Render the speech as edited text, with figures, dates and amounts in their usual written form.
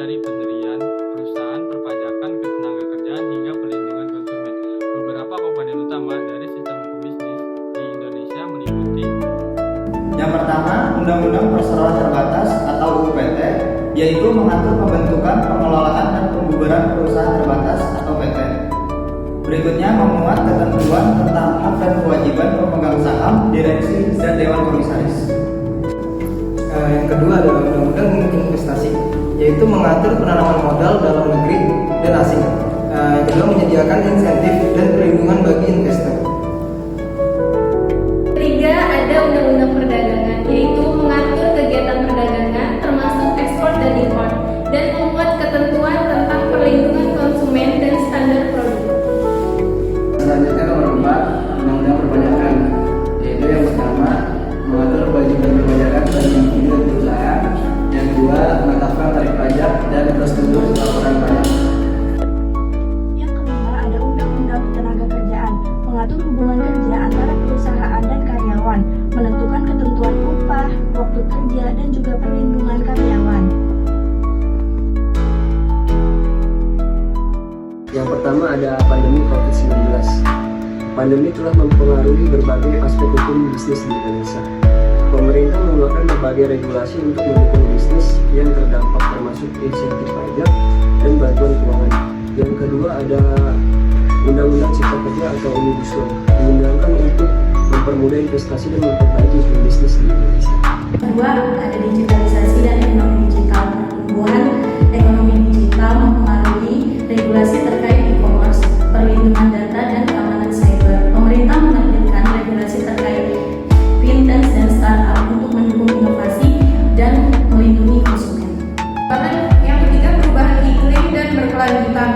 dari pendirian perusahaan, perpajakan, ketenagakerjaan, hingga perlindungan konsumen. Beberapa komponen utama dari sistem hukum bisnis di Indonesia meliputi: yang pertama, Undang-Undang Perseroan Terbatas atau UPT, yaitu mengatur pembentukan, pengelolaan, dan pembubaran perusahaan terbatas atau PT. Berikutnya memuat ketentuan tentang hak dan kewajiban pemegang saham, direksi, dan dewan komisaris. Yang kedua adalah Undang-Undang Investasi, yaitu mengatur penanaman modal dalam negeri dan asing. Yang kedua menyediakan insentif dan perlindungan bagi investor. Ketiga, ada Undang-Undang Perdagangan, yaitu mengatur kegiatan perdagangan termasuk ekspor dan impor, dan memuat ketentuan tentang perlindungan konsumen dan standar produk. Selanjutnya nomor 4, Undang-Undang Perpajakan, yaitu yang pertama mengatur kewajiban perpajakan bagi individu dan perusahaan, yang kedua menetapkan tarif pajak dan prosedur laporan pajak. Yang kelima ada Undang-Undang Ketenagakerjaan, mengatur hubungan kerja antara perusahaan dan karyawan, menentukan ketentuan upah, waktu kerja, dan juga perlindungan karyawan. Yang pertama ada pandemi COVID-19. Pandemi telah mempengaruhi berbagai aspek hukum bisnis di Indonesia. Pemerintah mengeluarkan berbagai regulasi untuk mendukung bisnis yang terdampak, termasuk insentif pajak dan bantuan keuangan. Yang kedua ada Undang-Undang Cipta Kerja atau Omnibus Law, diundangkan untuk mempermudah investasi dan memperbaiki bisnis di Indonesia. Kedua, ada digitalisasi dan ekonomi digital. Pertumbuhan ekonomi digital mempengaruhi regulasi terkait e-commerce, perlindungan data, dan keamanan cyber. Pemerintah menerbitkan regulasi terkait fintech dan startup untuk mendukung inovasi dan melindungi konsumen. Yang ketiga, perubahan iklim dan berkelanjutan.